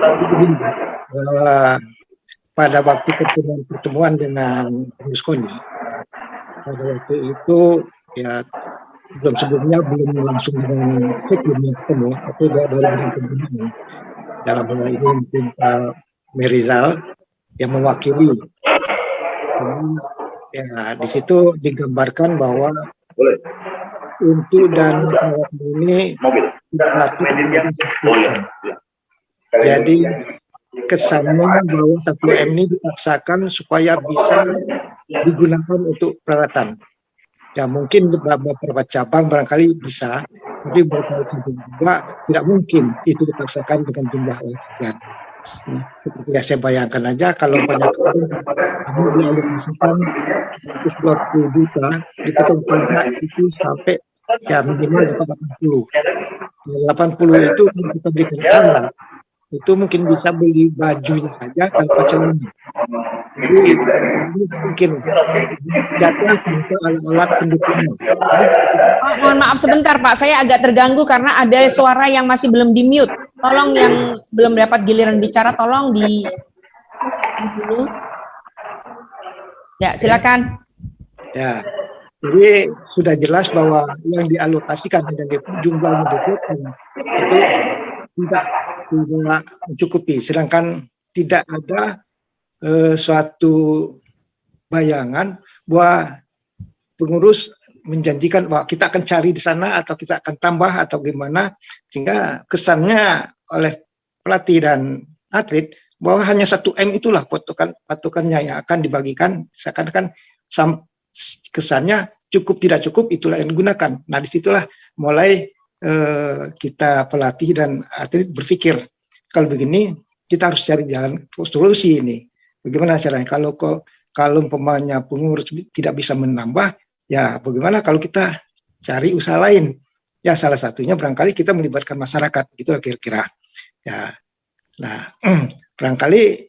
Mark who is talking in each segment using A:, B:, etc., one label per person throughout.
A: Jadi begini, eh, pada waktu pertemuan dengan Berlusconi, pada waktu itu ya sebelumnya belum langsung dengan Hakim yang ketemu, tapi dari bidang pembinaan. Dalam hal ini mungkin Pak Merizal yang mewakili. Jadi, ya di situ digambarkan bahwa untuk dana perawatan ini patut ada 1 M. Jadi kesannya bahwa 1 M ini dipaksakan supaya bisa digunakan untuk perawatan. Ya mungkin beberapa cabang barangkali bisa, tapi beberapa cabang juga tidak mungkin itu dipaksakan dengan jumlah yang sekian. Nah, seperti yang saya bayangkan aja kalau banyak kamu dialokasikan 120 juta, dipotong pajak itu sampai ya minimal dapat 80. Ya, 80 itu kalau kita berikan anak, itu mungkin bisa beli bajunya saja tanpa celana. Jadi ini mungkin jatuh tanpa alat-alat pendukungnya.
B: Pak, mohon maaf sebentar Pak, saya agak terganggu karena ada suara yang masih belum di mute. Tolong yang belum dapat giliran bicara, tolong di dulu. Ya, silakan.
A: Ya, jadi sudah jelas bahwa yang dialokasikan dan jumlahnya diberikan itu tidak mencukupi, sedangkan tidak ada suatu bayangan bahwa pengurus menjanjikan bahwa kita akan cari di sana atau kita akan tambah atau gimana, sehingga kesannya oleh pelatih dan atlet bahwa hanya 1 M itulah patokannya yang akan dibagikan, seakan-akan kesannya cukup tidak cukup itulah yang digunakan. Nah disitulah mulai kita pelatih dan atlet berpikir kalau begini kita harus cari jalan solusi ini. Bagaimana caranya? Kalau umpamanya pengurus tidak bisa menambah, ya bagaimana kalau kita cari usaha lain? Ya salah satunya barangkali kita melibatkan masyarakat, gitulah kira-kira. Ya, nah barangkali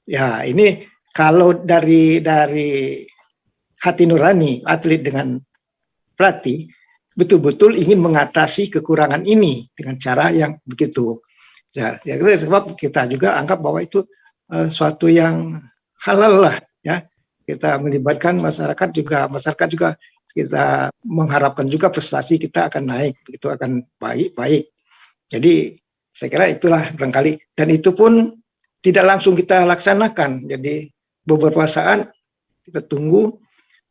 A: ya ini kalau dari hati nurani atlet dengan pelatih betul-betul ingin mengatasi kekurangan ini dengan cara yang begitu. Ya sebab kita juga anggap bahwa itu suatu yang halal lah ya, kita melibatkan masyarakat juga kita mengharapkan juga prestasi kita akan naik, itu akan baik. Jadi saya kira itulah barangkali, dan itu pun tidak langsung kita laksanakan, jadi beberapa saat kita tunggu,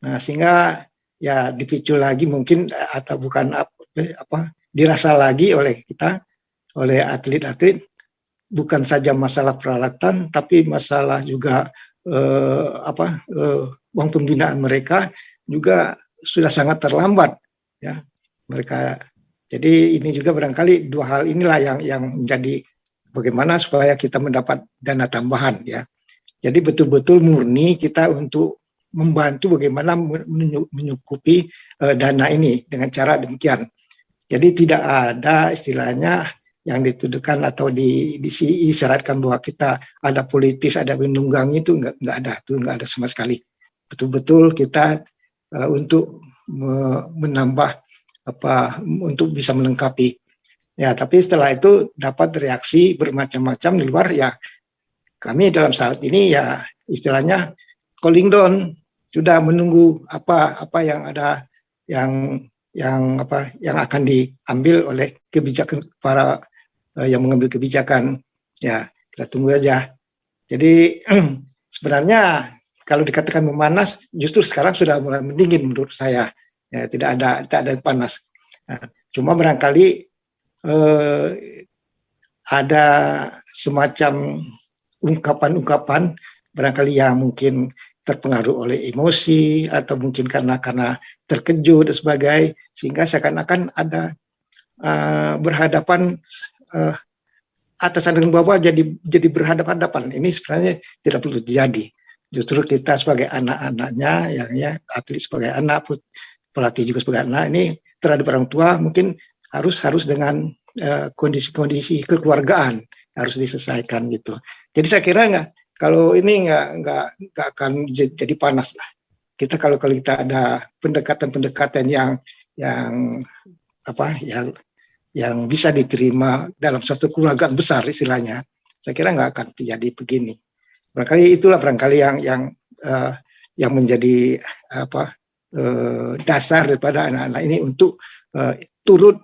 A: nah sehingga ya dipicu lagi mungkin atau bukan dirasa lagi oleh kita, oleh atlet-atlet, bukan saja masalah peralatan tapi masalah juga uang pembinaan mereka juga sudah sangat terlambat ya mereka. Jadi ini juga barangkali dua hal inilah yang menjadi bagaimana supaya kita mendapat dana tambahan ya. Jadi betul-betul murni kita untuk membantu bagaimana menyukupi dana ini dengan cara demikian. Jadi tidak ada istilahnya yang dituduhkan atau disyaratkan bahwa kita ada politis, ada menunggangi, itu nggak ada, itu nggak ada sama sekali. Betul-betul kita untuk menambah untuk bisa melengkapi. Ya, tapi setelah itu dapat reaksi bermacam-macam di luar ya. Kami dalam saat ini ya istilahnya cooling down, sudah menunggu apa yang ada yang akan diambil oleh kebijakan para yang mengambil kebijakan. Ya, kita tunggu aja. Jadi sebenarnya kalau dikatakan memanas, justru sekarang sudah mulai mendingin menurut saya. Ya, tidak ada panas. Nah, cuma barangkali ada semacam ungkapan-ungkapan barangkali yang mungkin terpengaruh oleh emosi atau mungkin karena terkejut dan sebagainya, sehingga seakan-akan ada berhadapan atasan dengan bawah jadi berhadapan-hadapan. Ini sebenarnya tidak perlu terjadi. Justru kita sebagai anak-anaknya, ya atlet sebagai anak, pelatih juga sebagai anak, ini terhadap orang tua mungkin harus dengan kondisi kekeluargaan harus diselesaikan gitu. Jadi saya kira kalau ini nggak akan jadi panas lah. Kita kalau kita ada pendekatan yang yang bisa diterima dalam suatu keluarga besar istilahnya, saya kira nggak akan terjadi begini. Barangkali yang menjadi dasar daripada anak-anak ini untuk turut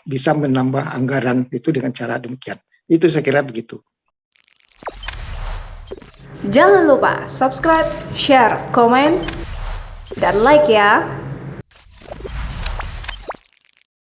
A: bisa menambah anggaran itu dengan cara demikian. Itu saya kira begitu.
C: Jangan lupa subscribe, share, komen, dan like ya.